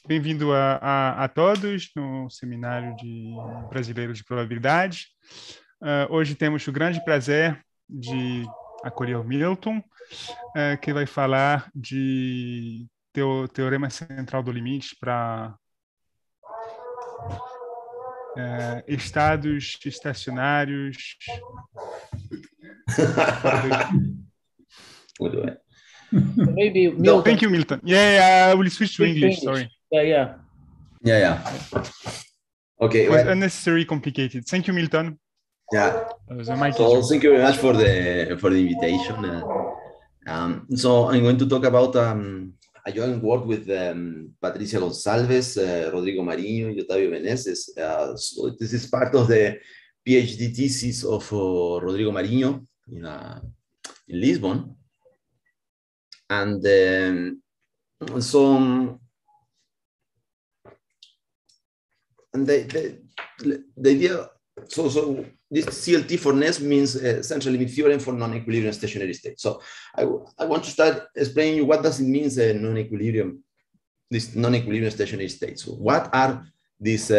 Bem-vindo a todos no Seminário de Brasileiro de Probabilidade. Hoje temos o grande prazer de acolher o Milton, que vai falar de Teorema Central do Limite para estados estacionários. Maybe Milton. No, thank you, Milton. Yeah, I will switch to English. Sorry. Yeah. Okay. It was unnecessarily complicated. Thank you, Milton. Yeah. So thank you very much for the invitation. So I'm going to talk about a joint work with Patrícia Gonçalves, Rodrigo Marinho, and Otávio Menezes. So this is part of the PhD thesis of Rodrigo Marinho in Lisbon. And the idea, so this CLT for NESS means central limit theorem for non-equilibrium stationary state. So I want to start explaining you what does it mean this non-equilibrium stationary states. So what are these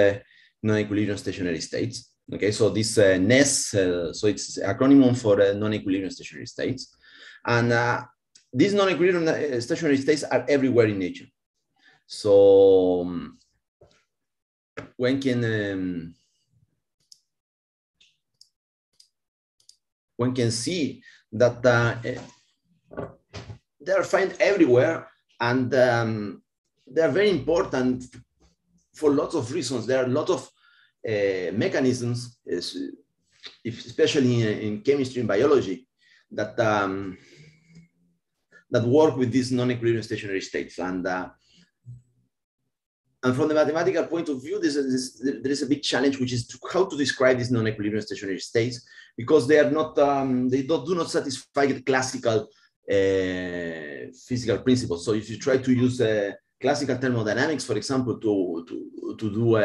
non-equilibrium stationary states? Okay, so this NESS, so it's acronym for non-equilibrium stationary states, and these non-equilibrium stationary states are everywhere in nature. So one can see that they are found everywhere, and they are very important for lots of reasons. There are a lot of mechanisms, especially in chemistry and biology, that work with these non-equilibrium stationary states. And from the mathematical point of view, there is a big challenge, which is how to describe these non-equilibrium stationary states, because they are not, do not satisfy the classical physical principles. So if you try to use classical thermodynamics, for example, to do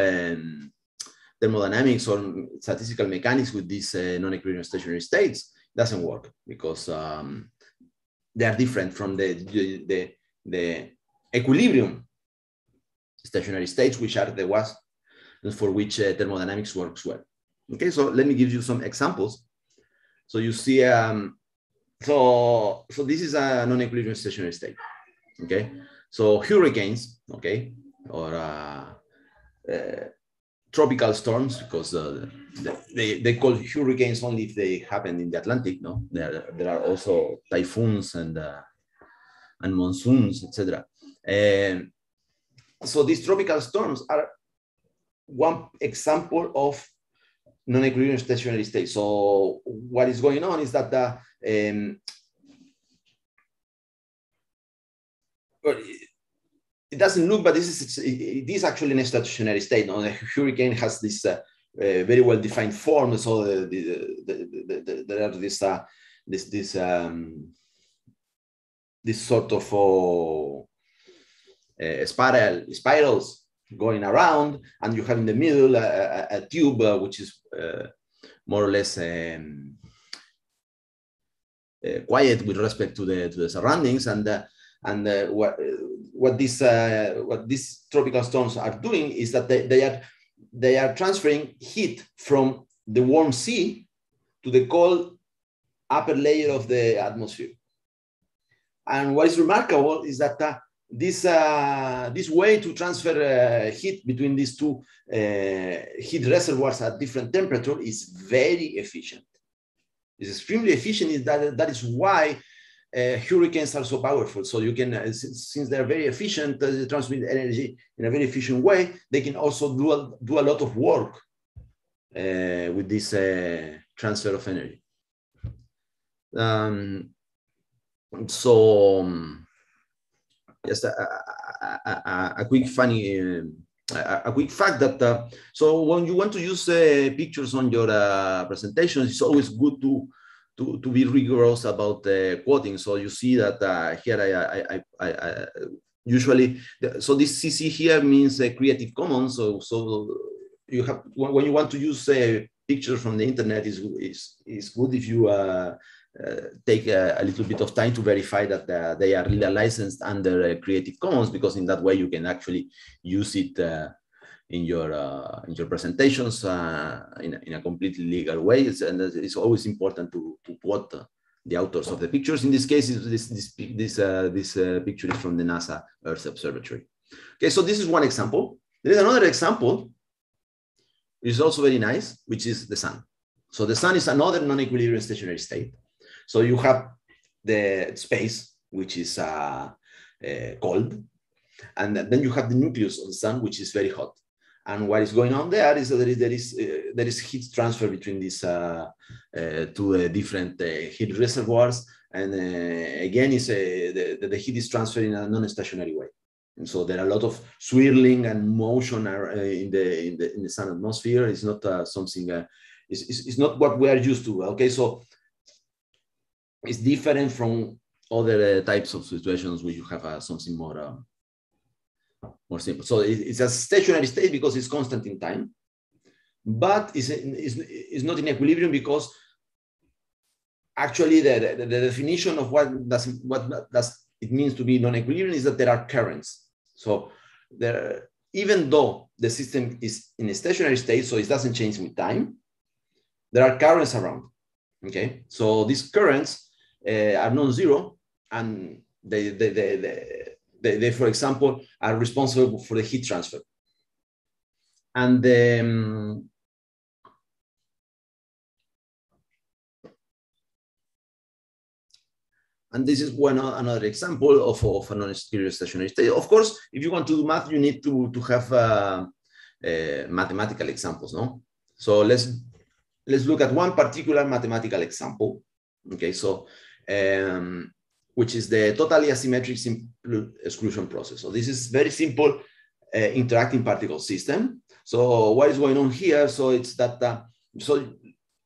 thermodynamics or statistical mechanics with these non-equilibrium stationary states, it doesn't work, because they are different from the equilibrium stationary states, which are the ones for which thermodynamics works well. Okay, so let me give you some examples. So you see, so this is a non-equilibrium stationary state. Okay, so hurricanes, okay, or tropical storms, because they call hurricanes only if they happen in the Atlantic. No, there are also typhoons and monsoons, etc. So these tropical storms are one example of non-equilibrium stationary state. So what is going on is that it doesn't look, but it is actually a stationary state. No? The hurricane has this very well-defined form. So there are this sort of spirals going around, and you have in the middle a tube which is more or less quiet with respect to the surroundings, and what these tropical storms are doing is that they are transferring heat from the warm sea to the cold upper layer of the atmosphere. And what is remarkable is that this way to transfer heat between these two heat reservoirs at different temperature is very efficient. It's extremely efficient. That is why hurricanes are so powerful. So you can, since they're very efficient, they transmit energy in a very efficient way. They can also do a lot of work with this transfer of energy. Just a quick a quick fact that so when you want to use pictures on your presentations, it's always good to be rigorous about quoting. So you see that here I usually, so this CC here means Creative Commons. So you have, when you want to use pictures from the internet, is good if you take a little bit of time to verify that they are really licensed under Creative Commons, because in that way you can actually use it in your presentations in a completely legal way. And it's always important to quote the authors of the pictures. In this case, this picture is from the NASA Earth Observatory. Okay, so this is one example. There is another example, which is also very nice, which is the sun. So the sun is another non-equilibrium stationary state. So you have the space, which is cold, and then you have the nucleus of the sun, which is very hot. And what is going on there is that there is heat transfer between these two different heat reservoirs, and again, the heat is transferred in a non-stationary way. And so there are a lot of swirling and motion in the sun atmosphere. It's not something. It's not what we are used to. Okay, so it's different from other types of situations where you have something more simple. So it's a stationary state because it's constant in time, but it's not in equilibrium because actually the definition of what does it means to be non-equilibrium is that there are currents. So even though the system is in a stationary state, so it doesn't change with time, there are currents around. Okay, so these currents are non-zero, and they, for example, are responsible for the heat transfer. And this is another example of a non-equilibrium stationary state. Of course, if you want to do math, you need to have mathematical examples, no? So let's look at one particular mathematical example. Okay, so which is the totally asymmetric simple exclusion process. So this is very simple interacting particle system. So what is going on here? So it's that, so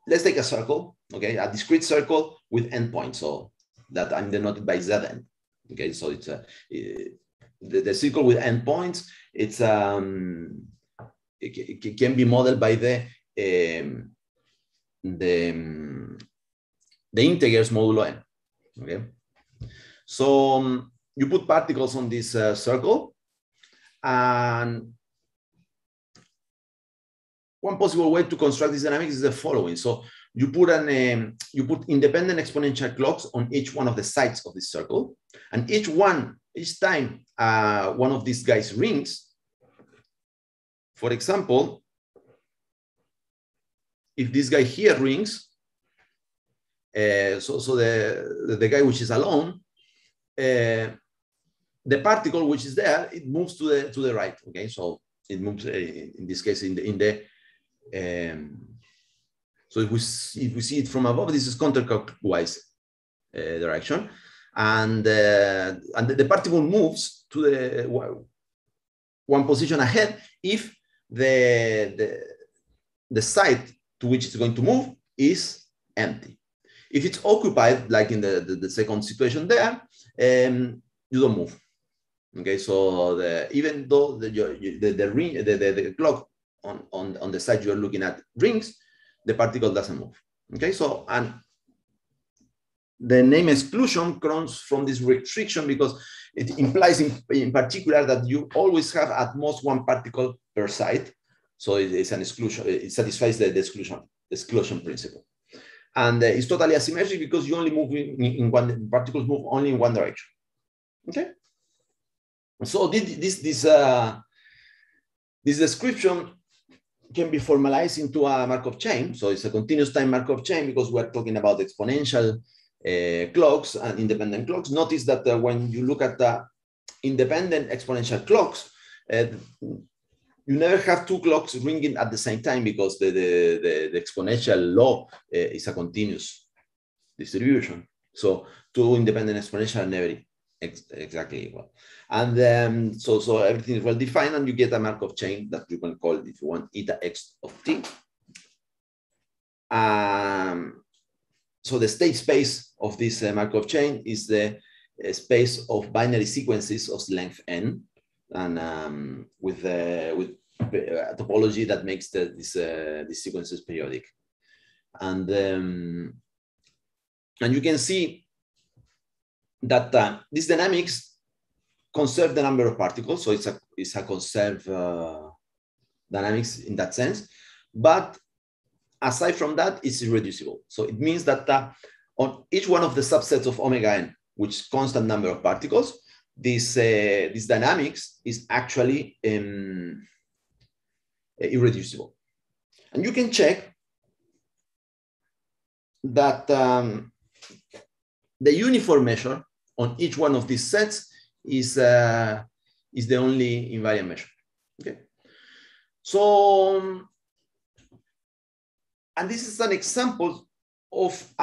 let's take a circle, okay, a discrete circle with endpoints. So that I'm denoted by Zn. Okay, so it's the circle with endpoints. It's it can be modeled by the integers modulo n. Okay, so you put particles on this circle, and one possible way to construct this dynamics is the following. So you put independent exponential clocks on each one of the sides of this circle, and each time one of these guys rings. For example, if this guy here rings, so the guy which is alone, the particle which is there, it moves to the right. Okay, so it moves in this case so if we see it from above, this is counterclockwise direction, and the particle moves to the one position ahead if the side to which it's going to move is empty. If it's occupied, like in the second situation there, you don't move. Okay, so even though the clock on the side you're looking at rings, the particle doesn't move. Okay, so and the name exclusion comes from this restriction because it implies in particular that you always have at most one particle per side. So it's an exclusion. It satisfies the exclusion principle. And it's totally asymmetric because you only move in one, particles move only in one direction. Okay. So this description can be formalized into a Markov chain. So it's a continuous time Markov chain because we're talking about exponential clocks and independent clocks. Notice that when you look at the independent exponential clocks, you never have two clocks ringing at the same time because the exponential law is a continuous distribution. So two independent exponential are never exactly equal. And then, so everything is well defined, and you get a Markov chain that you can call, if you want, eta x of t. So the state space of this Markov chain is the space of binary sequences of length n, and with a topology that makes these sequences periodic. And And you can see that these dynamics conserve the number of particles. So it's a conserved dynamics in that sense. But aside from that, it's irreducible. So it means that on each one of the subsets of omega n, which is constant number of particles, this dynamics is actually irreducible. And you can check that the uniform measure on each one of these sets is the only invariant measure. Okay. So, and this is an example of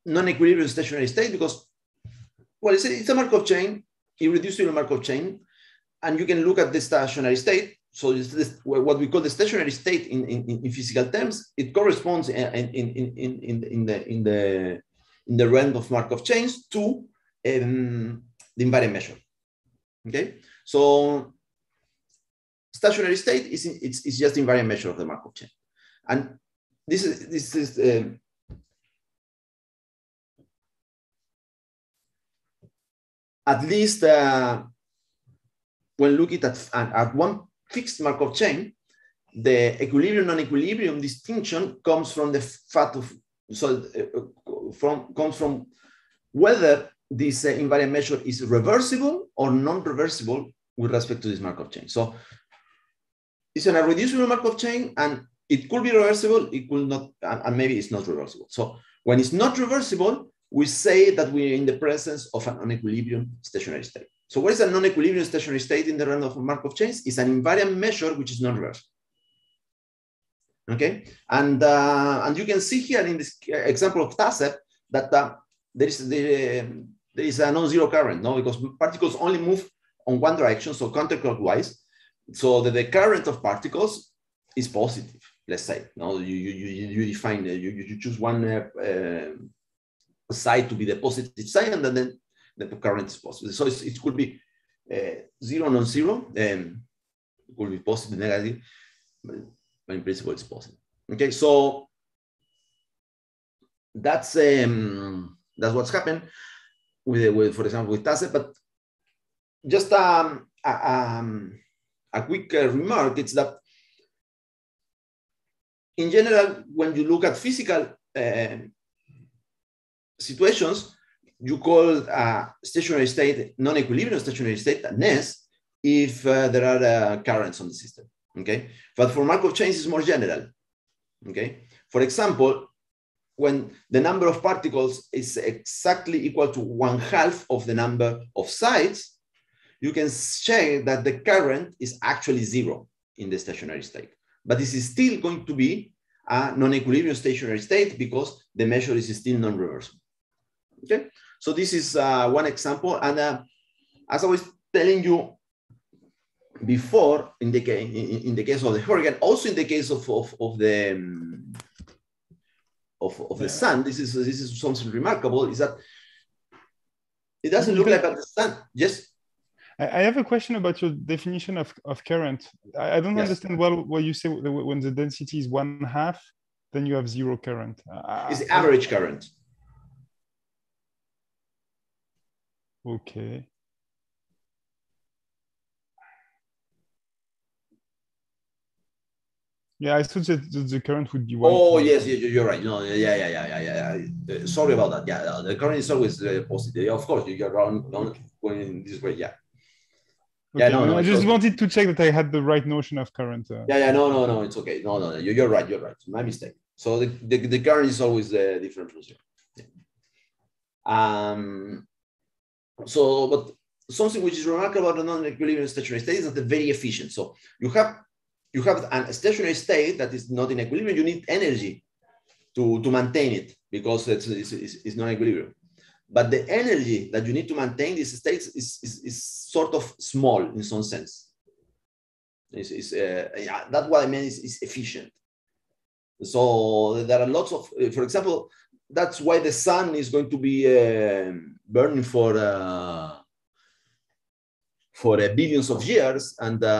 non-equilibrium stationary state because, well, it's a Markov chain, irreducible Markov chain, and you can look at the stationary state. So this what we call the stationary state in physical terms. It corresponds in the realm of Markov chains to the invariant measure. Okay, so stationary state is just the invariant measure of the Markov chain, and this is at least when looking at one fixed Markov chain, the equilibrium non-equilibrium distinction comes from the fact of comes from whether this invariant measure is reversible or non-reversible with respect to this Markov chain. So it's an irreducible Markov chain, and it could be reversible, it could not, and maybe it's not reversible. So when it's not reversible, we say that we're in the presence of an unequilibrium stationary state. So what is a non-equilibrium stationary state in the realm of Markov chains? It's an invariant measure which is non-reversible. Okay, and you can see here in this example of TASEP that there is a non-zero current, no, because particles only move on one direction, so counterclockwise. So the current of particles is positive. Let's say, no, you define you choose one side to be the positive side, and then the current is positive. So it could be zero, non-zero, it could be positive, negative, but in principle it's positive. Okay, so that's what's happened with for example with TASEP. But just a quick remark, it's that in general, when you look at physical situations, you call stationary state non-equilibrium stationary state a NESS if there are currents on the system. Okay, but for Markov chains is more general. Okay, for example, when the number of particles is exactly equal to 1/2 of the number of sides, you can check that the current is actually zero in the stationary state. But this is still going to be a non-equilibrium stationary state because the measure is still non-reversible. Okay, so this is one example. And as I was telling you before, in the case of the hurricane, also in the case of the sun, this is something remarkable, is that it doesn't look like the sun. Yes. I have a question about your definition of current. I don't understand well what you say when the density is 1/2, then you have zero current. It's the average current. Okay. Yeah, I thought that the current would be 1. Oh, yes, you're right. No, yeah. Sorry about that. Yeah, the current is always positive. Of course, you're wrong going this way. Yeah. Okay, yeah, no, I just wanted to check that I had the right notion of current. No, it's okay. No, you're right. My mistake. So the current is always different from zero. Yeah. So, but something which is remarkable about the non-equilibrium stationary state is that they're very efficient. So you have a stationary state that is not in equilibrium. You need energy to maintain it because it's non-equilibrium. But the energy that you need to maintain these states is sort of small in some sense. That's what I mean is efficient. So there are lots of, for example, that's why the sun is going to be burning for billions of years, and the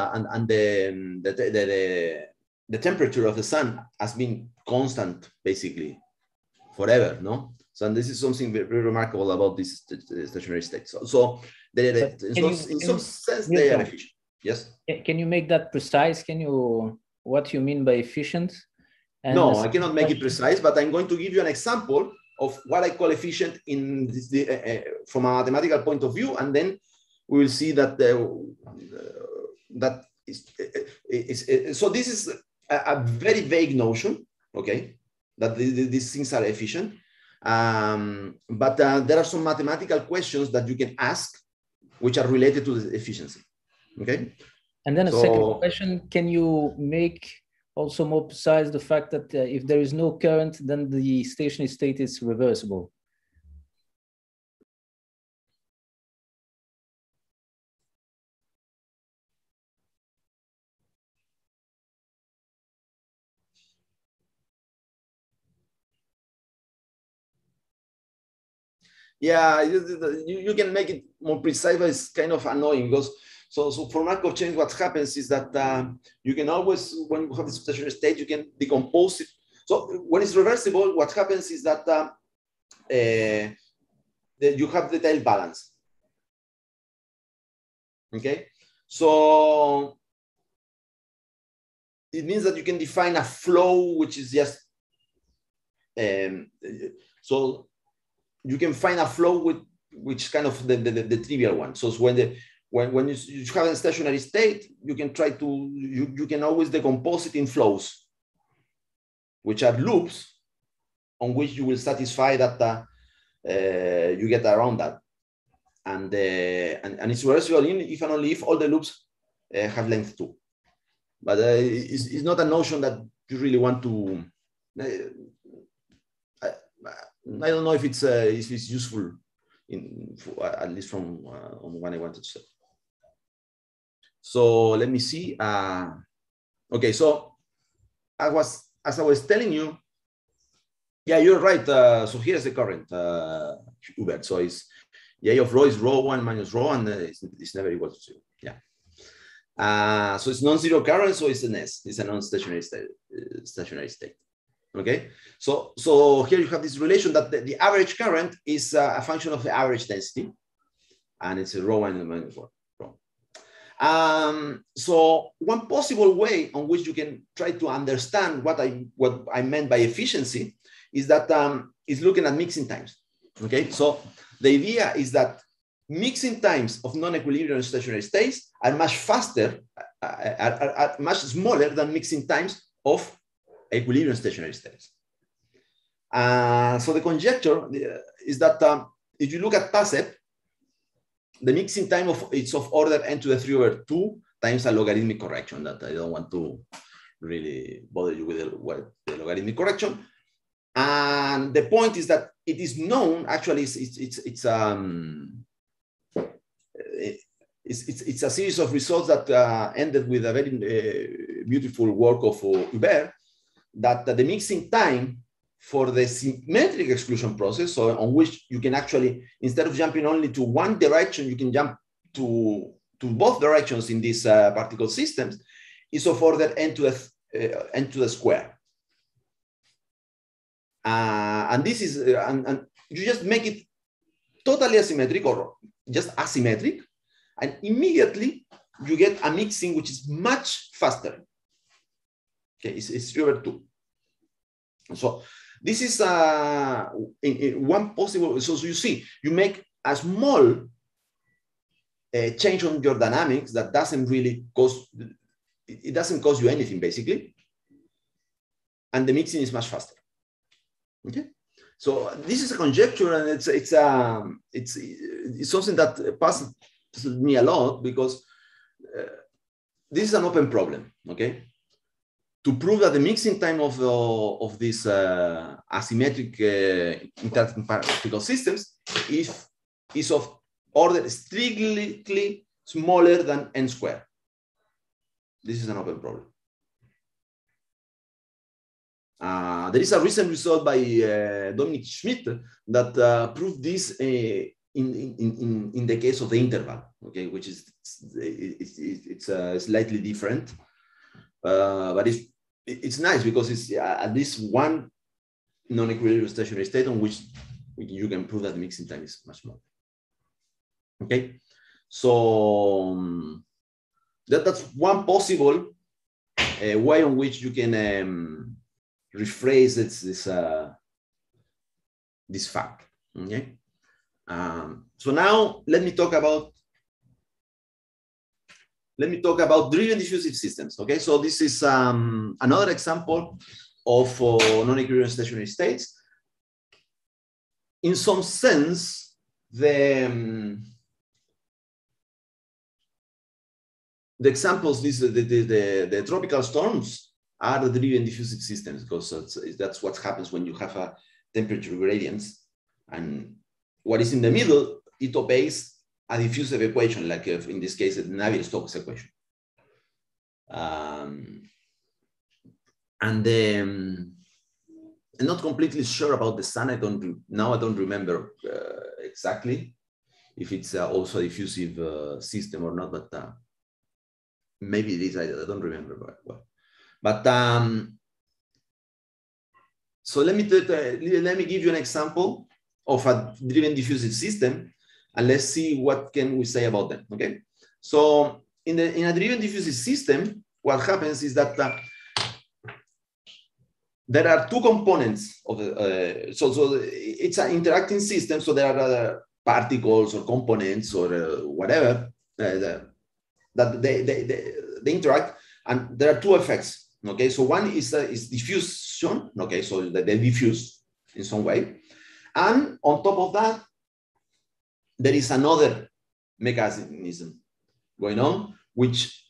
temperature of the sun has been constant basically forever, no? So and this is something very, very remarkable about this stationary state. So in some sense, they are efficient. Yes. Can you make that precise? What you mean by efficient? And no, I cannot make it precise, but I'm going to give you an example of what I call efficient in this, from a mathematical point of view, and then we will see that so this is a very vague notion, okay, that these things are efficient, but there are some mathematical questions that you can ask which are related to the efficiency, okay. And then a second question, can you make also more precise the fact that if there is no current, then the stationary state is reversible? Yeah, you can make it more precise, but it's kind of annoying because so for Markov chains, what happens is that you can always, when you have the stationary state, you can decompose it. So when it's reversible, what happens is that you have the tail balance. Okay, so it means that you can define a flow which is just so you can find a flow which kind of the trivial one. So when you have a stationary state, you can try to you can always decompose it in flows, which are loops on which you will satisfy that you get around that, and it's reversible if and only if all the loops have length 2. But it's not a notion that you really want to. I don't know if it's useful at least from what I wanted to say. So let me see. Okay, so as I was telling you, yeah, you're right. So here's the current Hubert. So it's the A of rho is rho 1 minus rho, and it's never equal to 0. Yeah. So it's non-zero current, so it's a NESS. It's a non-stationary state. Okay. So here you have this relation that the average current is a function of the average density, and it's a rho 1 minus rho. So one possible way on which you can try to understand what I meant by efficiency is that is looking at mixing times. Okay, so the idea is that mixing times of non-equilibrium stationary states are much faster, are much smaller than mixing times of equilibrium stationary states. So the conjecture is that if you look at PASEP, the mixing time it's of order n to the 3/2 times a logarithmic correction that I don't want to really bother you with the logarithmic correction. And the point is that it is known, actually, it's a series of results that ended with a very beautiful work of Hubert, that the mixing time for the symmetric exclusion process, so on which you can actually, instead of jumping only to one direction, you can jump to both directions in these particle systems, is of order n to the square. And this is, and you just make it totally asymmetric or just asymmetric, and immediately you get a mixing which is much faster. Okay, it's 3/2. So this is one possible. So you see, you make a small change on your dynamics that doesn't really cost. It doesn't cost you anything basically, and the mixing is much faster. Okay, so this is a conjecture, and it's something that passes me a lot because this is an open problem. Okay, to prove that the mixing time of these asymmetric interacting particle systems is of order strictly smaller than n squared. This is an open problem. There is a recent result by Dominic Schmidt that proved this in the case of the interval, okay, which is it's slightly different, but it's nice because it's at least one non-equilibrium stationary state on which you can prove that the mixing time is much more. Okay, so that's one possible way on which you can rephrase this fact. Okay, so now let me talk about driven diffusive systems. Okay, so this is another example of non-equilibrium stationary states. In some sense, the examples, the tropical storms are the driven diffusive systems, because that's what happens when you have a temperature gradients, and what is in the middle, it obeys a diffusive equation, like in this case, the Navier-Stokes equation. I'm not completely sure about the sun. I don't remember exactly if it's also a diffusive system or not, but maybe it is. I don't remember very well. But so let me give you an example of a driven diffusive system, and let's see what can we say about them. Okay. So in a driven diffusive system, what happens is that there are two components of the, so it's an interacting system. So there are particles or components or whatever that they interact, and there are two effects. Okay, so one is diffusion. Okay, so they diffuse in some way, and on top of that, there is another mechanism going on which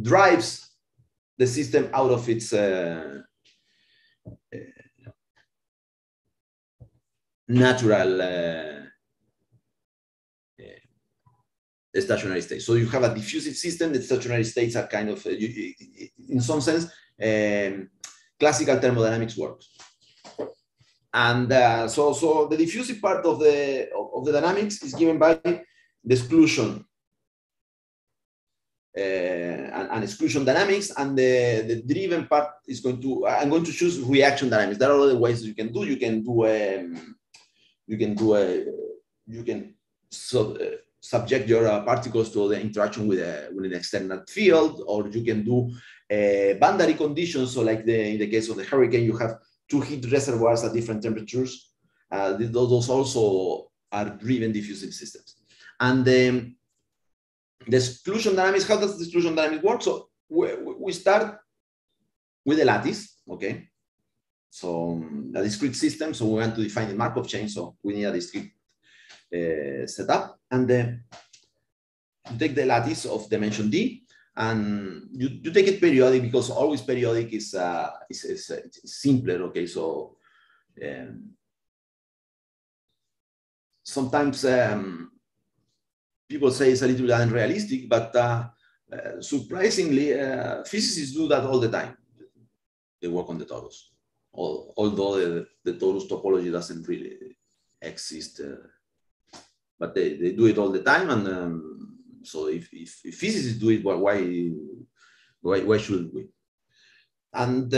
drives the system out of its natural stationary state. So you have a diffusive system. The stationary states are kind of, in some sense, classical thermodynamics works. And so the diffusive part of the dynamics is given by the exclusion and exclusion dynamics, and the driven part is going to, I'm going to choose reaction dynamics. There are other ways you can do. You can subject your particles to the interaction with an external field, or you can do boundary conditions. So like in the case of the hurricane, you have two heat reservoirs at different temperatures. Those also are driven diffusive systems. And the exclusion dynamics, how does the exclusion dynamics work? So we start with a lattice, okay? So a discrete system, so we want to define the Markov chain, so we need a discrete setup. And you take the lattice of dimension d, and you take it periodic, because always periodic is simpler, okay? So sometimes people say it's a little bit unrealistic, but surprisingly, physicists do that all the time. They work on the torus, although the torus topology doesn't really exist, but they do it all the time. And so if physicists do it, why shouldn't we? And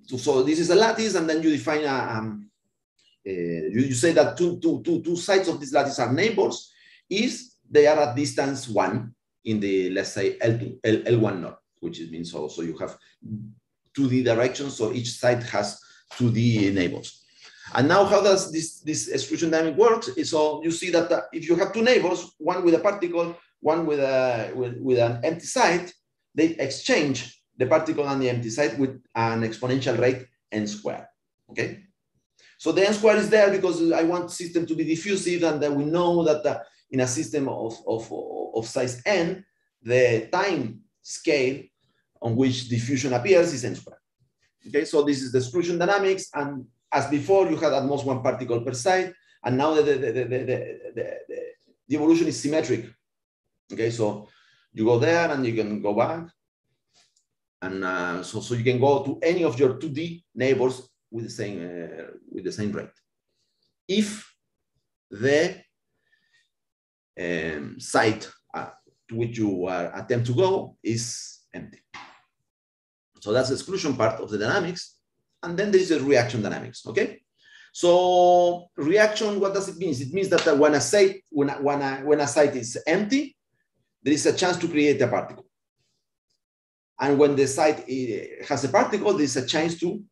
so this is a lattice, and then you define you say that two sides of this lattice are neighbors if they are at distance 1 in the, let's say, L1 node, which means also you have 2D directions, so each side has 2D neighbors. And now how does this exclusion dynamic works? So you see that if you have two neighbors, one with a particle, one with an empty side, they exchange the particle and the empty side with an exponential rate n squared, okay? So the n squared is there because I want the system to be diffusive, and we know that in a system of size n, the time scale on which diffusion appears is n squared. Okay, so this is the exclusion dynamics, and as before, you had at most one particle per side, and now the evolution is symmetric. Okay, so you go there and you can go back, and so you can go to any of your 2D neighbors with the same rate, if the site to which you attempt to go is empty. So that's the exclusion part of the dynamics. and then there is a reaction dynamics. Okay, so reaction, what does it mean? It means that when a site is empty, there is a chance to create a particle, and when the site has a particle, there is a chance to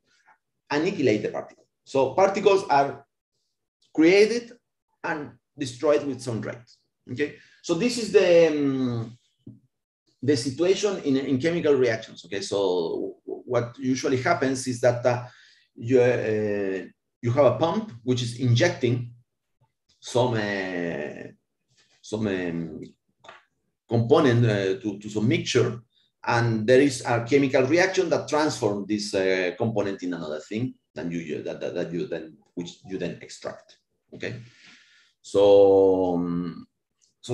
annihilate the particle. So particles are created and destroyed with some rate. Okay, so this is the situation in chemical reactions. Okay, so what usually happens is that you have a pump which is injecting some component to some mixture, and there is a chemical reaction that transforms this component in another thing which you then extract. Okay, so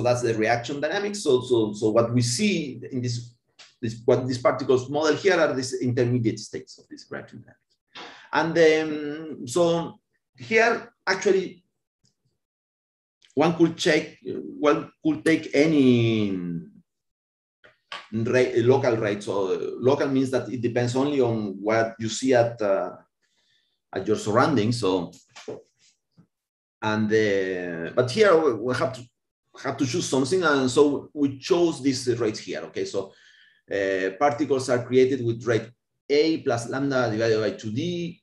that's the reaction dynamics. So what we see in what these particles model here are these intermediate states of this reaction dynamics. And so here actually one could take any local rate. So local means that it depends only on what you see at your surroundings. So but here we have to choose something, and so we chose these rates here. Okay, so particles are created with rate A plus lambda divided by 2D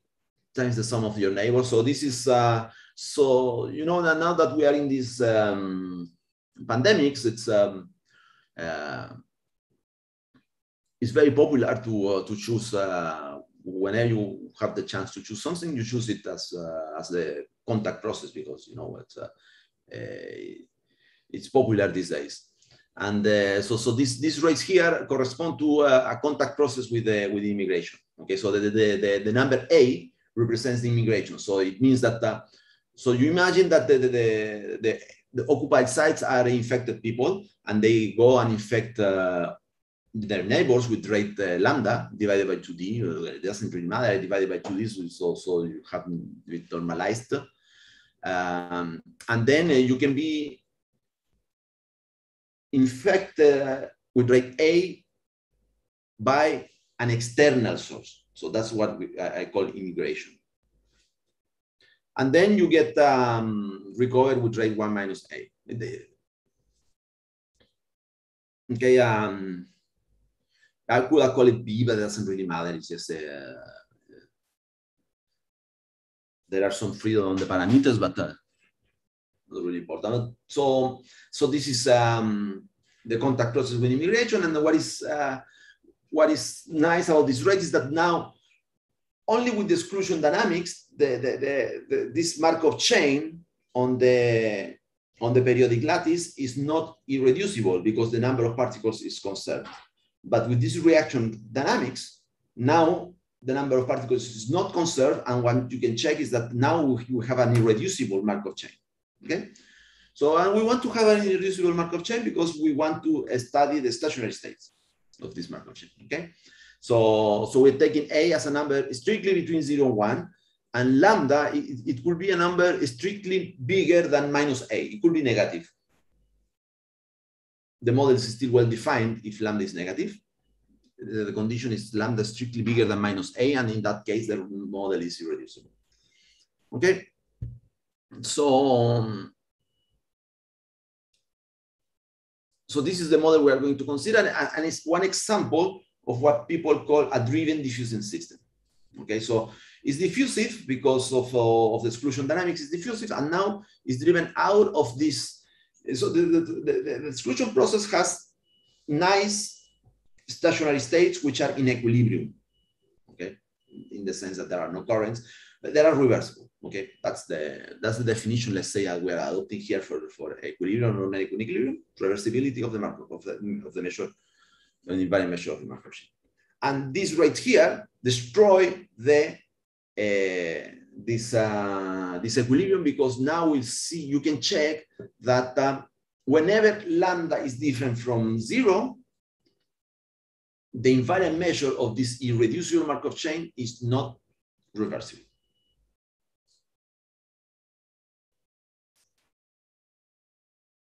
times the sum of your neighbors. So this is so you know that now that we are in these pandemics, it's very popular to choose whenever you have the chance to choose something, you choose it as the contact process, because you know it's popular these days. And so these rates here correspond to a contact process with immigration. Okay, so the number A represents the immigration. So it means that so you imagine that the occupied sites are infected people, and they go and infect their neighbors with rate lambda divided by 2D. It doesn't really matter, divided by 2D, so it's also you have it normalized. And then you can be infected with rate A by an external source. So that's what I call immigration. And then you get recovered with rate 1 minus A. Okay, I could call it B, but it doesn't really matter. It's just there are some freedom on the parameters, but not really important. So this is the contact process with immigration. And what is nice about this rate is that now only with the exclusion dynamics, this Markov chain on the periodic lattice is not irreducible because the number of particles is conserved. But with this reaction dynamics, now the number of particles is not conserved, and what you can check is that now you have an irreducible Markov chain. Okay, so and we want to have an irreducible Markov chain because we want to study the stationary states of this Markov chain. Okay, so we're taking A as a number strictly between 0 and 1, and lambda it could be a number strictly bigger than minus A. It could be negative. The model is still well defined if lambda is negative. The condition is lambda strictly bigger than minus A, and in that case, the model is irreducible. Okay, so this is the model we are going to consider, and it's one example of what people call a driven diffusing system. Okay, so it's diffusive because of the exclusion dynamics is diffusive, and now it's driven out of this. So the exclusion process has nice stationary states which are in equilibrium, okay, in the sense that there are no currents, but they are reversible. Okay, that's the definition. Let's say we are adopting here for equilibrium or numerical equilibrium, reversibility of the Markov of the measure, an invariant measure of the Markov chain. And these rates here destroy this equilibrium, because now we see, you can check that whenever lambda is different from 0, the invariant measure of this irreducible Markov chain is not reversible.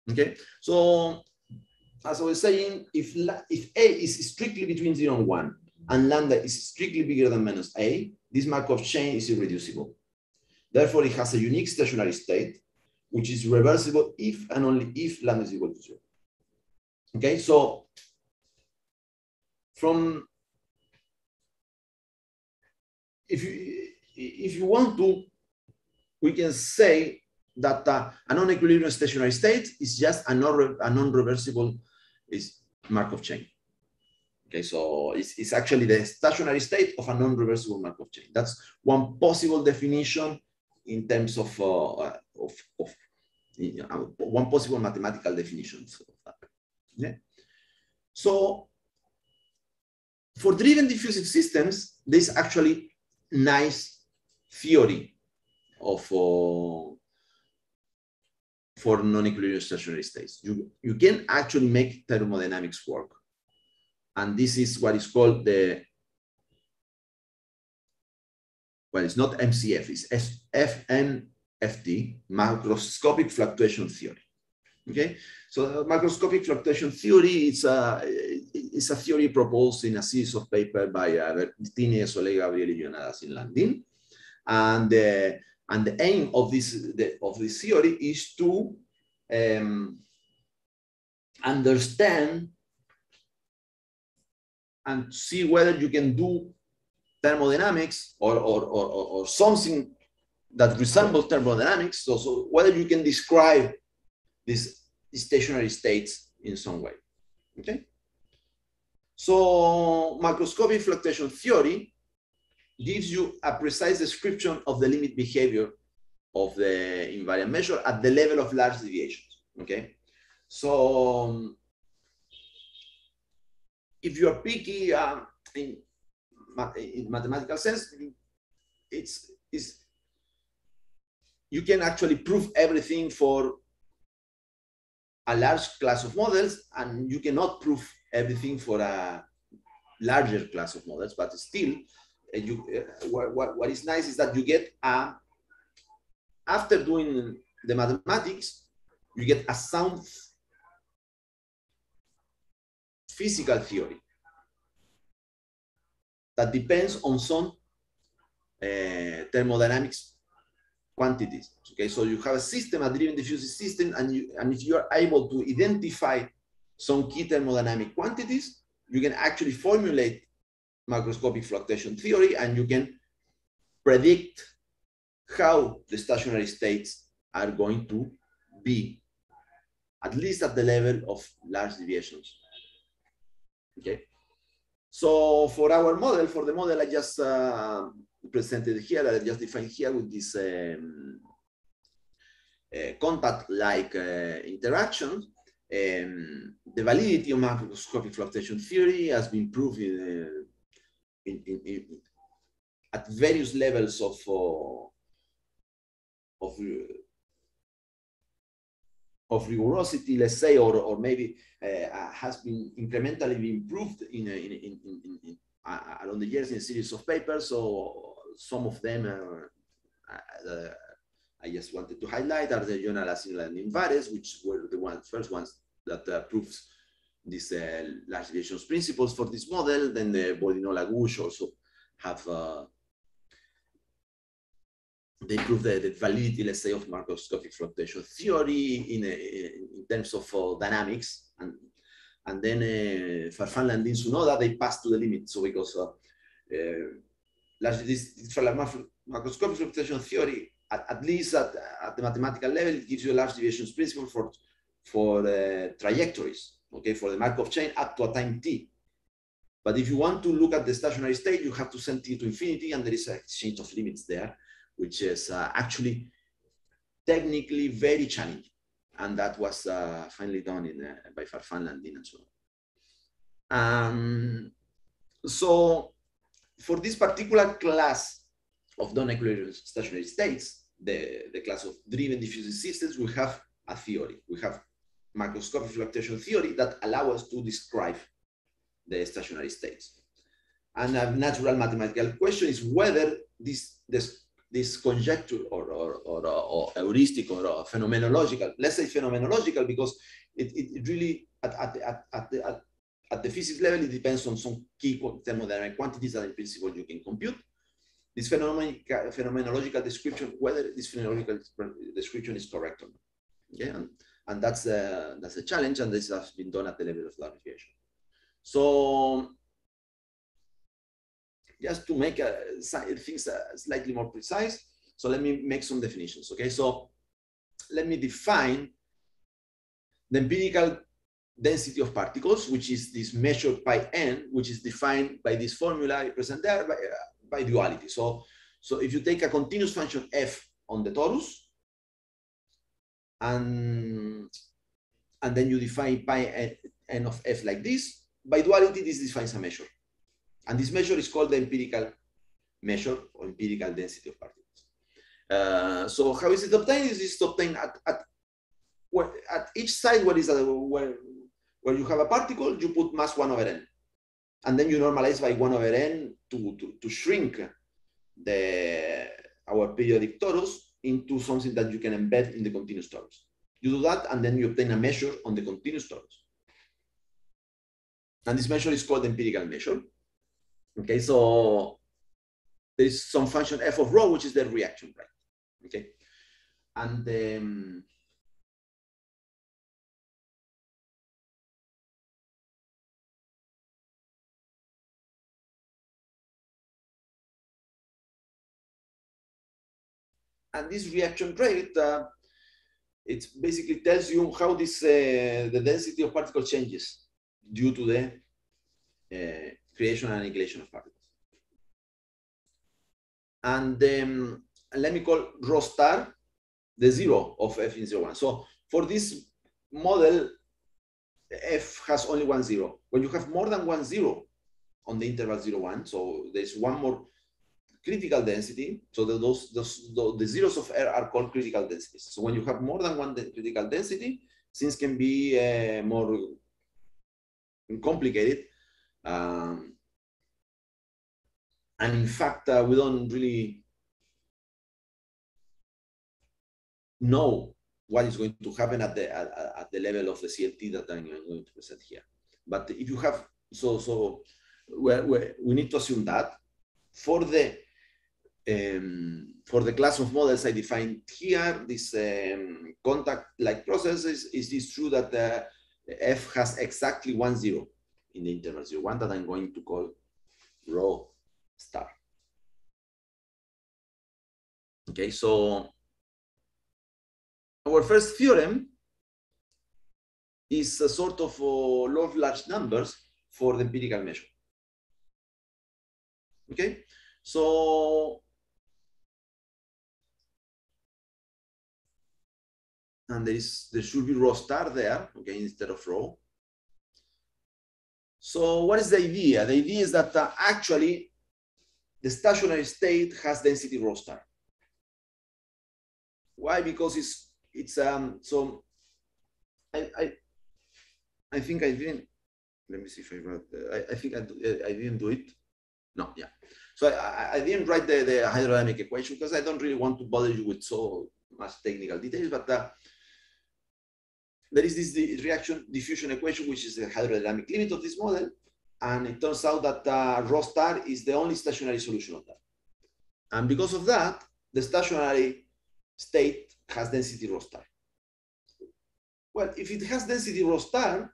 Okay, so as I was saying, if A is strictly between 0 and 1, and lambda is strictly bigger than minus A, this Markov chain is irreducible. Therefore, it has a unique stationary state, which is reversible if and only if lambda is equal to 0. Okay, so if you want to, we can say that a non-equilibrium stationary state is just a non-reversible Markov chain. Okay, so it's actually the stationary state of a non-reversible Markov chain. That's one possible definition in terms of one possible mathematical definition of that. Yeah. So for driven diffusive systems, there's actually nice theory of for non-equilibrium stationary states. You can actually make thermodynamics work. And this is what is called the, well, it's not MCF, it's FNFT, Macroscopic Fluctuation Theory. Okay, so macroscopic fluctuation theory is a theory proposed in a series of papers by Bertini, Solé, Gabriel, Jonadas in Landin, and the aim of this theory is to understand and see whether you can do thermodynamics or something that resembles thermodynamics. So whether you can describe these stationary states in some way. Okay. So macroscopic fluctuation theory gives you a precise description of the limit behavior of the invariant measure at the level of large deviations. Okay. So if you are picky in mathematical sense, you can actually prove everything for a large class of models, and you cannot prove everything for a larger class of models, but still, what is nice is that you get after doing the mathematics, you get a sound physical theory that depends on some thermodynamics quantities. Okay, so you have a system, a driven diffusive system, and if you are able to identify some key thermodynamic quantities, you can actually formulate macroscopic fluctuation theory, and you can predict how the stationary states are going to be, at least at the level of large deviations. Okay, so for our model, for the model I just presented here, I just defined here with this contact-like interaction, the validity of macroscopic fluctuation theory has been proved at various levels of rigorosity, let's say, or maybe has been incrementally improved along the years in a series of papers. So some of them I just wanted to highlight are the Jonas Lassila and Invares, which were the first ones that proves these large deviations principles for this model. Then the Bodino-Lagouche also have they prove the validity, let's say, of macroscopic fluctuation theory in terms of dynamics, and then Farfán, Landin, Sunoda, they pass to the limit. So because this macroscopic fluctuation theory, at least at the mathematical level, it gives you a large deviations principle for trajectories, okay, for the Markov chain up to a time t. But if you want to look at the stationary state, you have to send t to infinity, and there is an exchange of limits there, which is actually technically very challenging. And that was finally done by Farfán, Landin, and so on. So for this particular class of non-equilibrium stationary states, the class of driven diffusive systems, we have a theory. We have macroscopic fluctuation theory that allows us to describe the stationary states. And a natural mathematical question is whether this conjecture or heuristic or phenomenological, let's say phenomenological, because it really at the physics level, it depends on some key thermodynamic quantities that in principle you can compute. this phenomenological description, whether this phenomenological description is correct or not. Okay, and that's a challenge, and this has been done at the level of clarification. So just to make things slightly more precise, so let me make some definitions. Okay, so let me define the empirical density of particles, which is this measured by n, which is defined by this formula I present there by duality. So if you take a continuous function f on the torus, and then you define pi n of f like this, by duality, this defines a measure. And this measure is called the empirical measure or empirical density of particles. So how is it obtained? Is it obtained at each side where you have a particle, you put mass 1 over n. And then you normalize by 1 over n to shrink our periodic torus into something that you can embed in the continuous torus. You do that, and then you obtain a measure on the continuous torus. And this measure is called the empirical measure. Okay, so there is some function f of rho, which is the reaction rate. Okay, and this reaction rate, it basically tells you how this the density of particles changes due to the creation and annihilation of particles. And let me call rho star the zero of f in 0, 1. So for this model, f has only 1, 0. When you have more than 1, 0 on the interval 0, 1, so there's one more critical density. So the zeros of R are called critical densities. So when you have more than one critical density, things can be more complicated. And in fact, we don't really know what is going to happen at the level of the CLT that I'm going to present here. But if you have, we need to assume that for the class of models I defined here, this contact-like process, is this true that f has exactly 1, 0 in the interval 0, 1 that I'm going to call rho star. Okay, so our first theorem is a sort of law of large numbers for the empirical measure. Okay, so and there should be rho star there, okay, instead of rho. So what is the idea? The idea is that actually the stationary state has density rho star. Why? Because it's so I think I didn't. Let me see if I wrote. I think I didn't do it. No, yeah. So I didn't write the hydrodynamic equation because I don't really want to bother you with so much technical details. But there is this reaction diffusion equation, which is the hydrodynamic limit of this model, and it turns out that rho star is the only stationary solution of that. And because of that, the stationary state has density rho star. Well, if it has density rho star,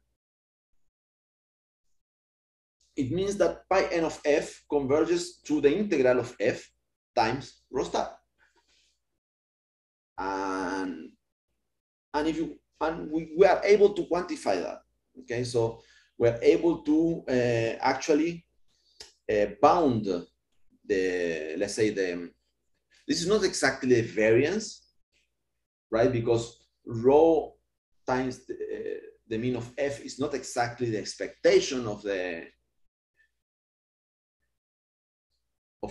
it means that pi n of f converges to the integral of f times rho star. And we are able to quantify that. Okay, so we're able to actually bound let's say this is not exactly the variance, right? Because rho times the mean of f is not exactly the expectation of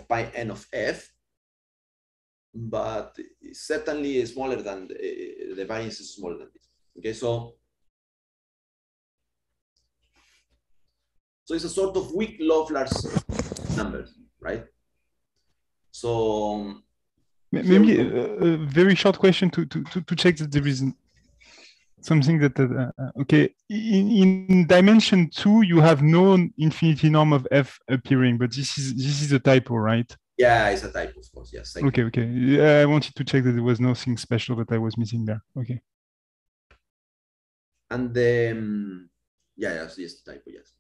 pi n of f, but it's certainly smaller than the variance is smaller than this. Okay, so it's a sort of weak law of large numbers, right? So maybe a very short question to check that there is something that okay, in dimension 2 you have no infinity norm of f appearing, but this is a typo, right? Yeah, it's a type, of course. Yes. Okay, okay. Yeah, I wanted to check that there was nothing special that I was missing there. Okay. And then, yeah, yes, typo, yes.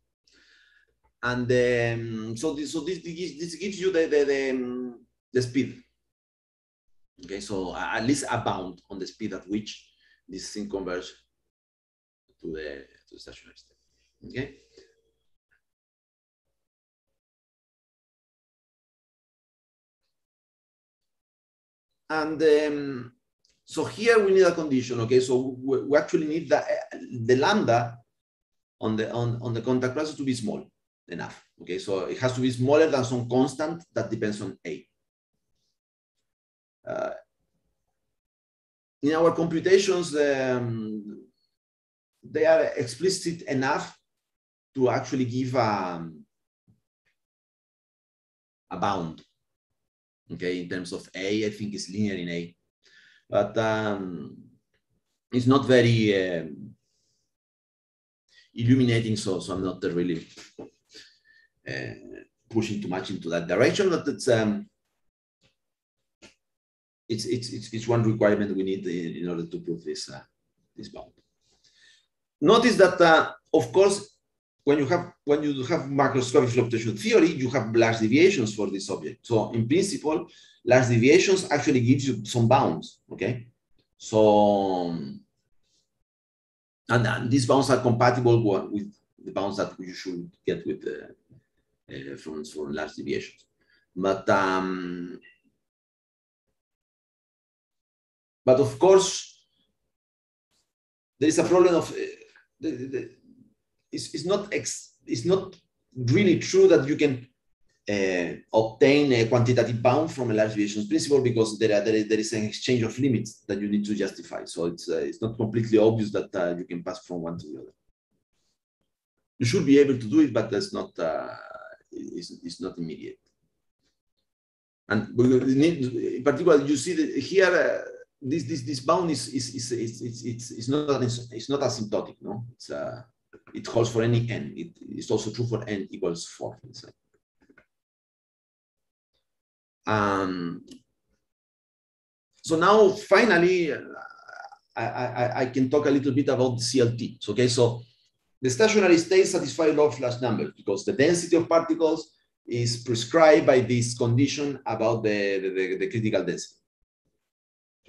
And so this gives you the speed. Okay, so at least a bound on the speed at which this thing converges to the stationary state. Okay. And so here we need a condition. Okay, so we actually need the lambda on the contact classes to be small enough. Okay, so it has to be smaller than some constant that depends on A. In our computations, they are explicit enough to actually give a bound. Okay, in terms of A, I think it's linear in A, but it's not very illuminating, so I'm not really pushing too much into that direction. But it's one requirement we need in order to prove this bound. Notice that of course, when you have macroscopic fluctuation theory, you have large deviations for this object. So in principle, large deviations actually gives you some bounds. Okay, so and these bounds are compatible with the bounds that you should get with from large deviations. But of course, there is a problem of it's not really true that you can obtain a quantitative bound from a large deviations principle, because there is an exchange of limits that you need to justify. So it's not completely obvious that you can pass from one to the other. You should be able to do it, but that's not it's not immediate. And in particular, you see that here this bound is not asymptotic. No, it holds for any n. It's also true for n equals 4. So now finally, I can talk a little bit about CLT. So, okay, so the stationary states satisfy log-Flash numbers because the density of particles is prescribed by this condition about the critical density.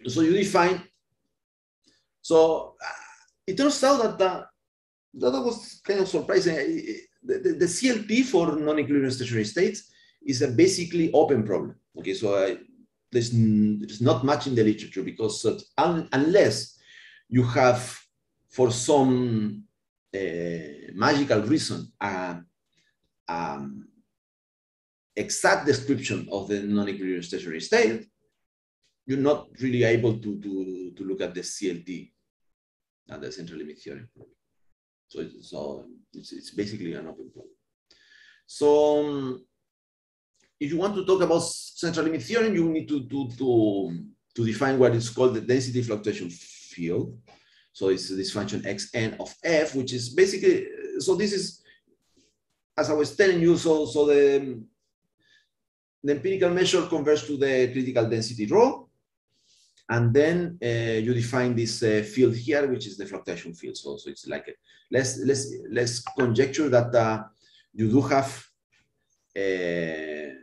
So you define. So it turns out that that was kind of surprising. The CLT for non-equilibrium stationary states is a basically open problem. Okay, so there's not much in the literature, because unless you have, for some magical reason, exact description of the non-equilibrium stationary state, you're not really able to look at the CLT and the central limit theorem. So it's basically an open problem. So if you want to talk about central limit theorem, you need to define what is called the density fluctuation field. So it's this function xn of f, which is basically, so this is, as I was telling you, so the empirical measure converts to the critical density rho, and then you define this field here, which is the fluctuation field. So it's like let's conjecture that you do have a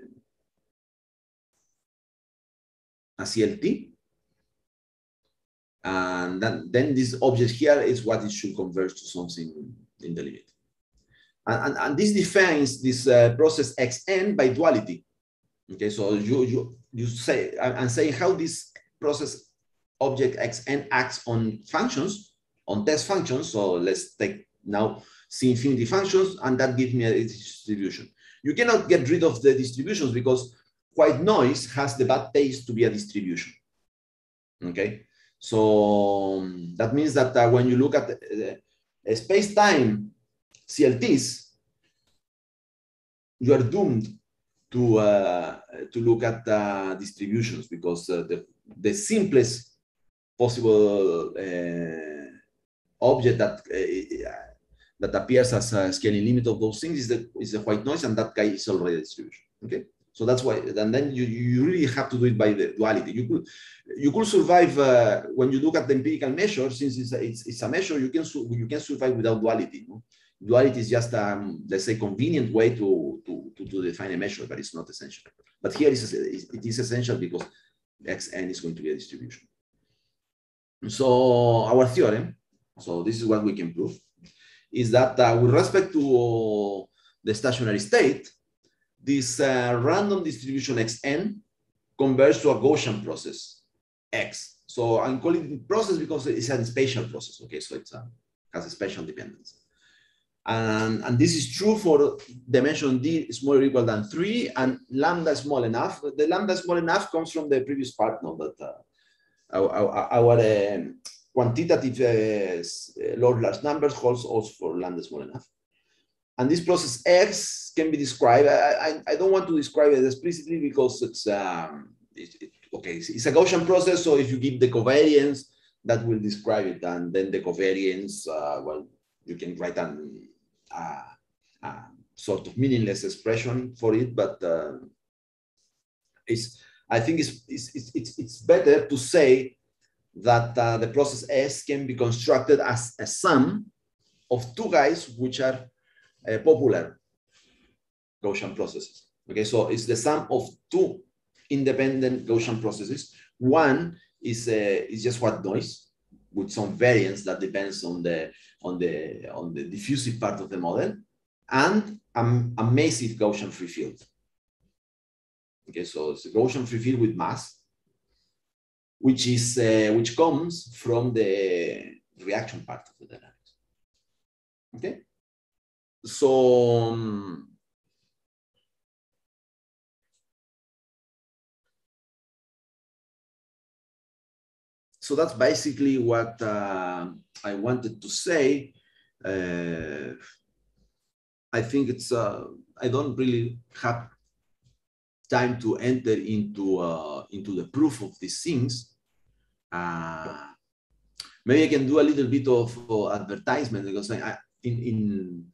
CLT, and then this object here is what it should converge to something in the limit. And this defines this process xn by duality. Okay, so you say, I'm saying how this process object xn acts on functions, on test functions. So let's take now C infinity functions, and that gives me a distribution. You cannot get rid of the distributions because white noise has the bad taste to be a distribution. Okay, so that means that when you look at space-time CLTs, you are doomed to look at distributions, because the simplest possible object that appears as a scaling limit of those things is the white noise, and that guy is already a distribution. Okay, So that's why, and then you really have to do it by the duality. You could survive when you look at the empirical measure, since it's a measure, you can survive without duality. No? Duality is just let's say convenient way to define a measure, but it's not essential. But here it is essential because xn is going to be a distribution. So our theorem, so this is what we can prove, is that with respect to the stationary state, this random distribution xn converges to a Gaussian process x. So I'm calling it process because it's a spatial process. Okay, so it has a spatial dependence. And this is true for dimension d smaller or equal than 3 and lambda small enough. The lambda small enough comes from the previous part, no, that our quantitative large numbers holds also for lambda small enough. And this process x can be described. I don't want to describe it explicitly because it's okay. It's a Gaussian process. So if you give the covariance, that will describe it, and then the covariance, well, you can write a sort of meaningless expression for it. But I think it's better to say that the process S can be constructed as a sum of two guys which are popular Gaussian processes. Okay, so it's the sum of two independent Gaussian processes. One is just white noise with some variance that depends on the diffusive part of the model, and a massive Gaussian free field. Okay, so it's a Gaussian free field with mass, which comes from the reaction part of the dynamics. Okay. So that's basically what I wanted to say. I think it's I don't really have time to enter into the proof of these things. Maybe I can do a little bit of advertisement, because in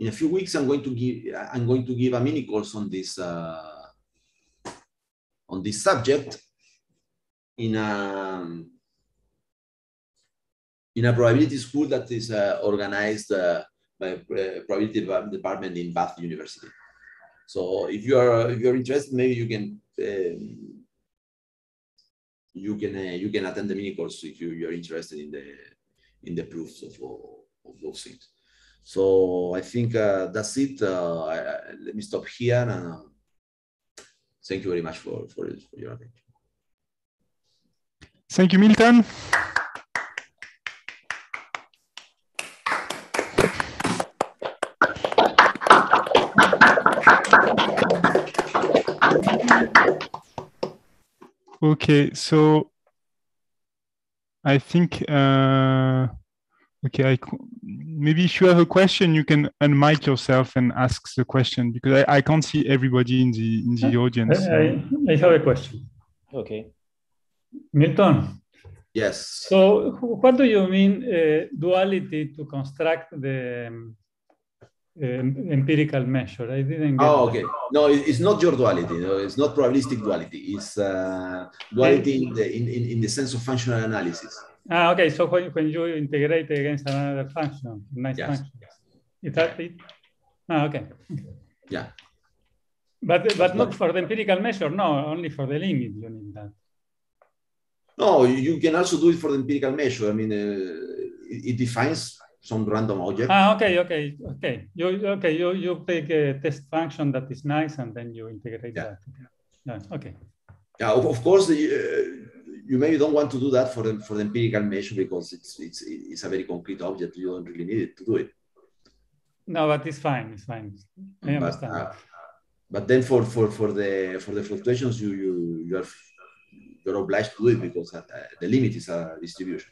a few weeks I'm going to give a mini course on this subject in a probability school that is organized by probability department in Bath University. So if you're interested, maybe you can attend the mini course if you're interested in the proofs of those things. So I think that's it. Let me stop here, and thank you very much for your attention. Thank you, Milton. Okay, so I think okay, maybe if you have a question, you can unmic yourself and ask the question, because I can't see everybody in the audience. I have a question. Okay. Milton. Yes. So what do you mean duality to construct the empirical measure? I didn't get that. Okay. No, it's not your duality. No, it's not probabilistic duality. It's duality in the sense of functional analysis. Ah, okay. So when you integrate against another function, nice function. Is that it? Ah, okay. Yeah. But not for the empirical measure. No, only for the limit you need that. No, you can also do it for the empirical measure. I mean, it defines some random object. Ah, okay. You take a test function that is nice, and then you integrate that. Yeah, okay. Yeah, of course, you maybe don't want to do that for the empirical measure, because it's a very concrete object. You don't really need it to do it. No, but it's fine. It's fine. I understand. But then for the fluctuations, you're obliged to do it, because the limit is a distribution.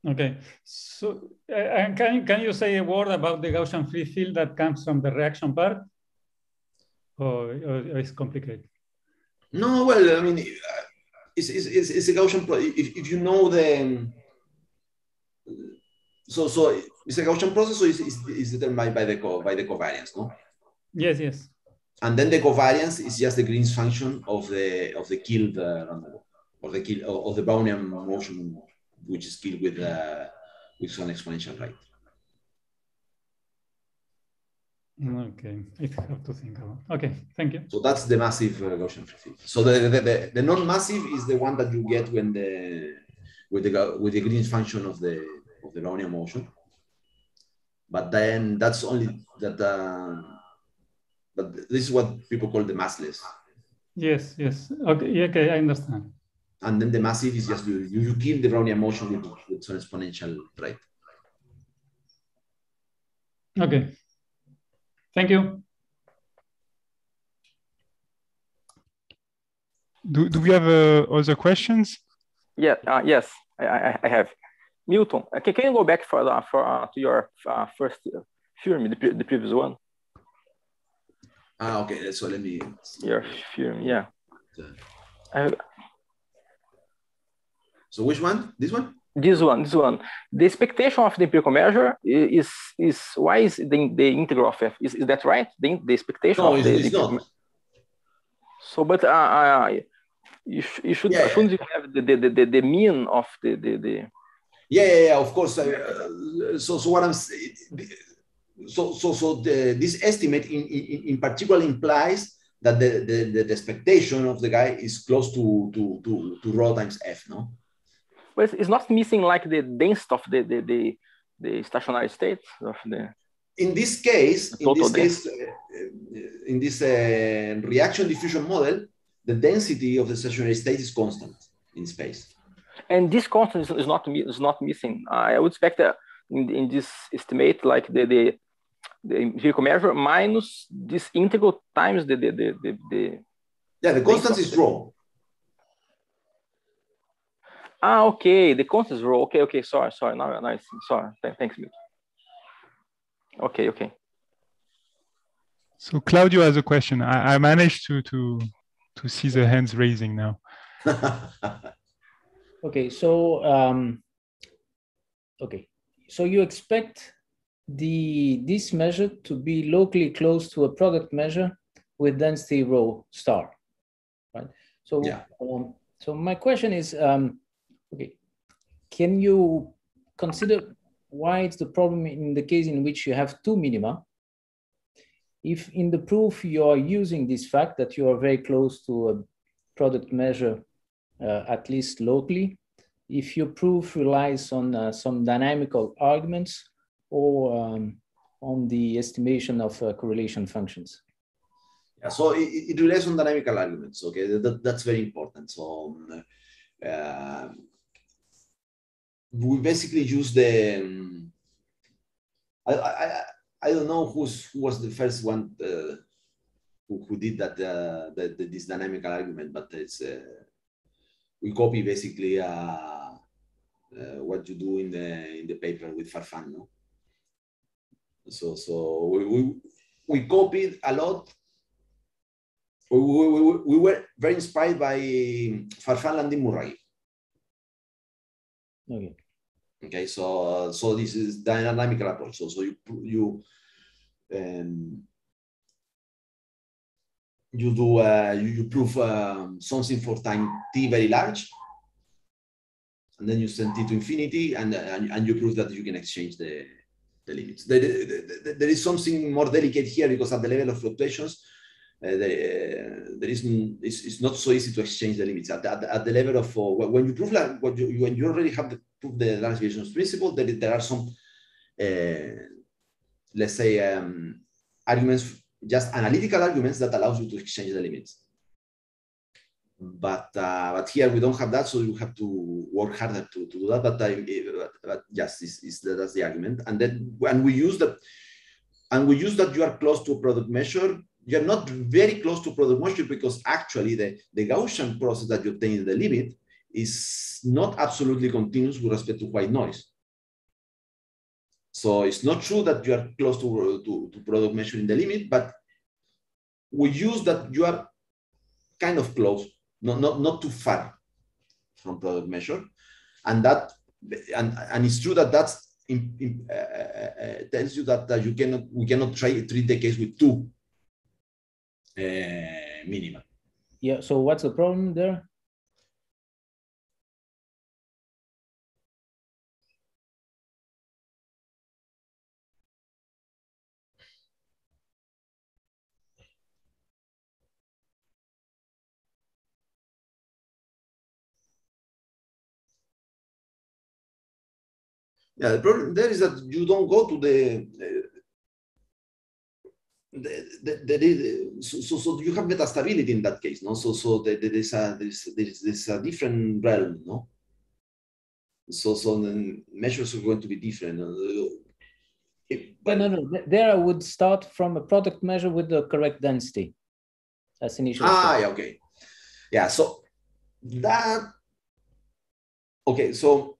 Okay, so can you say a word about the Gaussian free field that comes from the reaction part, or it's complicated? No, well, I mean, it's a Gaussian. If you know the so it's a Gaussian process, so it's determined by the covariance, no? Yes, yes. And then the covariance is just the Green's function of the killed or the Brownian motion, which is killed with some exponential rate. Okay, I have to think about. Okay, thank you. So that's the massive Gaussian free field. So the non-massive is the one that you get when with the Green's function of the Brownian motion. But then that's only that. But this is what people call the massless. Yes, yes. Okay, okay, I understand. And then the massive is just you kill the Brownian motion with some exponential rate. Okay. Thank you. Do we have other questions? Yeah. Yes, I have. Milton, can you go back to your first theorem, the previous one? Okay. So let me. Your theorem, yeah. So which one? This one? This one. The expectation of the empirical measure is why is the integral of f? Is that right? The expectation no, of it's not. So, but you should shouldn't you have the mean of the Yeah, of course. So what I'm this estimate in particular implies that the expectation of the guy is close to rho times f, no? But it's not missing like the density of the stationary state of the. In this case, in this reaction diffusion model, the density of the stationary state is constant in space. And this constant is not missing. I would expect that in this estimate, like the empirical measure minus this integral times the constant is rho. Okay, the constant is rho. Okay, sorry. Now I see. Sorry. Thanks, Milton. Okay. So Claudio has a question. I managed to see the hands raising now. Okay, so so you expect this measure to be locally close to a product measure with density rho star, right? So yeah. So my question is, okay, can you consider why it's the problem in the case in which you have two minima? If in the proof you are using this fact that you are very close to a product measure, at least locally, if your proof relies on some dynamical arguments or on the estimation of correlation functions? Yeah, so it relies on dynamical arguments. Okay, that's very important. So we basically use the. I don't know who was the first one who did that this dynamical argument, but it's we copy basically what you do in the paper with Farfan, no? So we copied a lot. We were very inspired by Farfan and Murray. Okay, so this is dynamical approach. So you prove something for time t very large, and then you send t to infinity, and you prove that you can exchange the limits. There is something more delicate here because at the level of fluctuations, it's not so easy to exchange the limits. At the level of when you prove when you already have prove the large deviations principle, there are some let's say arguments, just analytical arguments that allows you to exchange the limits. But here we don't have that, so you have to work harder to do that. But yes, that's the argument. And we use that you are close to a product measure. You're not very close to product measure because actually the Gaussian process that you obtain in the limit is not absolutely continuous with respect to white noise. So it's not true that you are close to product measure in the limit, but we use that you are kind of close, not too far from product measure, and it's true that that's tells you that we cannot treat the case with two minima. Yeah, so what's the problem there? Yeah, the problem there is that you don't go to so you have metastability in that case, no? So there's a different realm, no? So the measures are going to be different. No. There I would start from a product measure with the correct density. That's initial. Yeah, okay. Yeah, so that, okay, so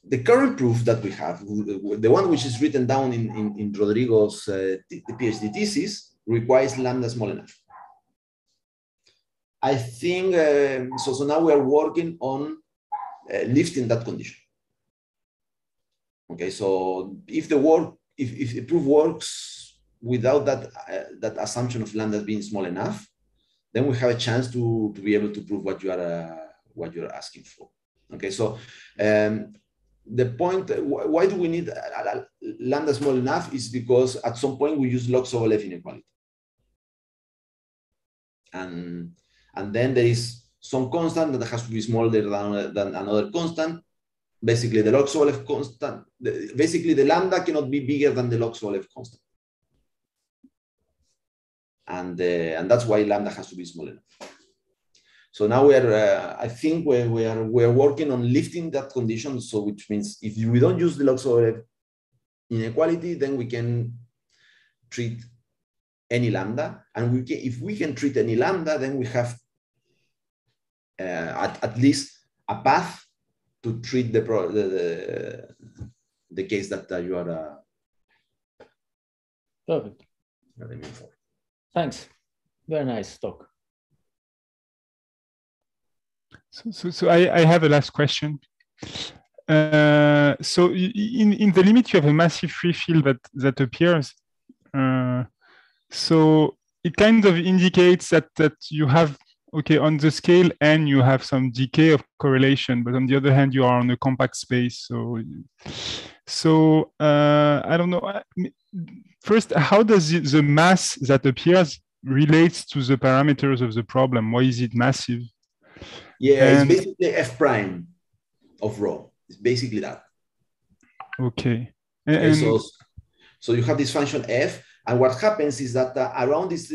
the current proof that we have, the one which is written down in Rodrigo's PhD thesis, requires lambda small enough. I think, so now we are working on lifting that condition. Okay, so if the proof works without that assumption of lambda being small enough, then we have a chance to be able to prove what you're asking for. Okay, so the point, why do we need lambda small enough is because at some point we use log of F inequality. And then there is some constant that has to be smaller than another constant. Basically, the log of F constant, basically the lambda cannot be bigger than the log of F constant. And that's why lambda has to be small enough. So now I think we're working on lifting that condition. So which means if we don't use the log of F inequality, then we can treat any lambda. And if we can treat any lambda, then we have at least a path to treat the case that you are. Perfect. Thanks. Very nice talk. So I have a last question. So in the limit, you have a massive free field that appears. So it kind of indicates that you have, okay, on the scale n, you have some decay of correlation, but on the other hand, you are on a compact space. So I don't know. First, how does the mass that appears relates to the parameters of the problem? Why is it massive? Yeah, it's basically F prime of rho. It's basically that. Okay. Okay, so you have this function f, and what happens is that around this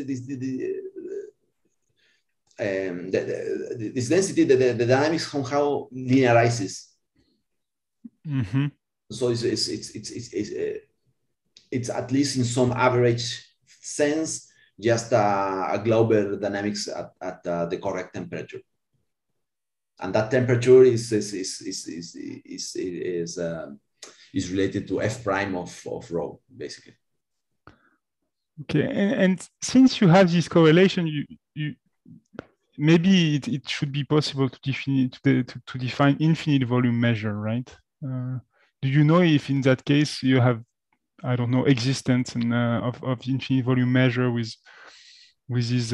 density, the dynamics somehow linearizes. Mm-hmm. So it's at least in some average sense just a global dynamics at the correct temperature. And that temperature is related to f prime of rho, basically. Okay, and since you have this correlation, you maybe it should be possible to define infinite volume measure, right? Do you know if in that case you have, I don't know, existence of infinite volume measure with this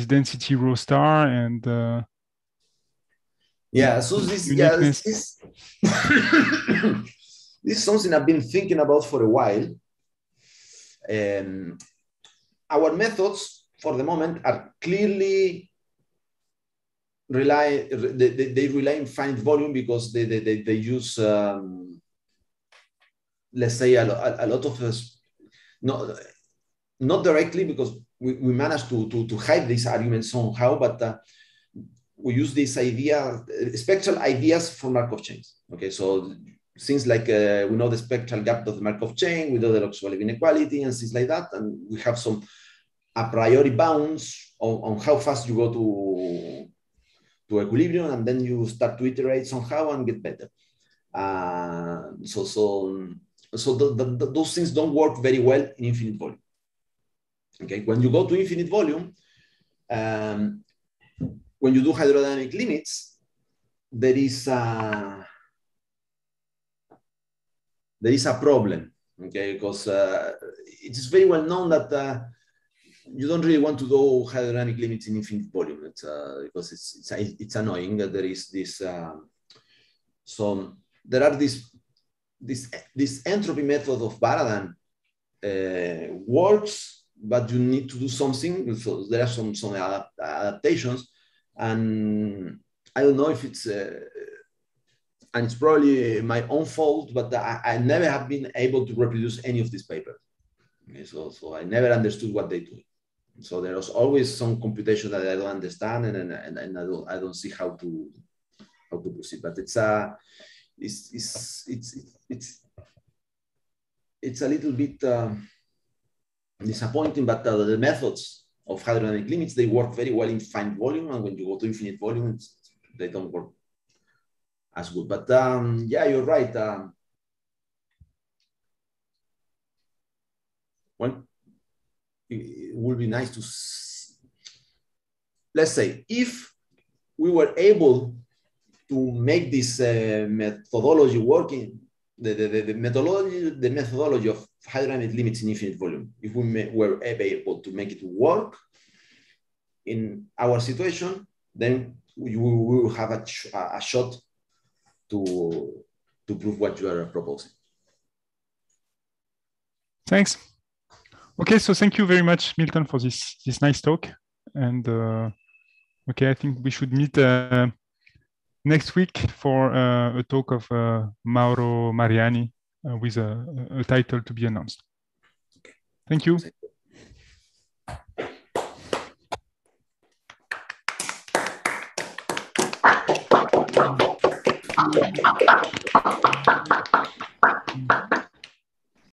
density rho star and yeah, so this this is something I've been thinking about for a while. Our methods for the moment are clearly rely in finite volume because they use let's say a lot of us, not directly because we managed to hide these arguments somehow, but we use this idea, spectral ideas for Markov chains. Okay, so things like we know the spectral gap of the Markov chain, we know the log-Sobolev inequality and things like that, and we have some a priori bounds on how fast you go to equilibrium, and then you start to iterate somehow and get better. So those things don't work very well in infinite volume. Okay, when you go to infinite volume, when you do hydrodynamic limits, there is a problem. Okay, because it's very well known that you don't really want to do hydrodynamic limits in infinite volume. It's because it's annoying that there is this. So there are this entropy method of Baradan works, but you need to do something. So there are some adaptations, and I don't know if it's and it's probably my own fault, but I never have been able to reproduce any of these papers. Okay, so I never understood what they do. So there was always some computation that I don't understand, and I don't see how to proceed. But it's a little bit disappointing. But the methods of hydrodynamic limits, they work very well in finite volume, and when you go to infinite volume, they don't work as good. But yeah, you're right. Well, it would be nice to, let's say, if we were able to make this methodology working, the methodology of hydrodynamic limits in infinite volume, if we were able to make it work in our situation, then we will have a shot to prove what you are proposing. Thanks. Okay, so thank you very much, Milton, for this nice talk. And okay, I think we should meet next week for a talk of Mauro Mariani with a title to be announced. Thank you. Thank you.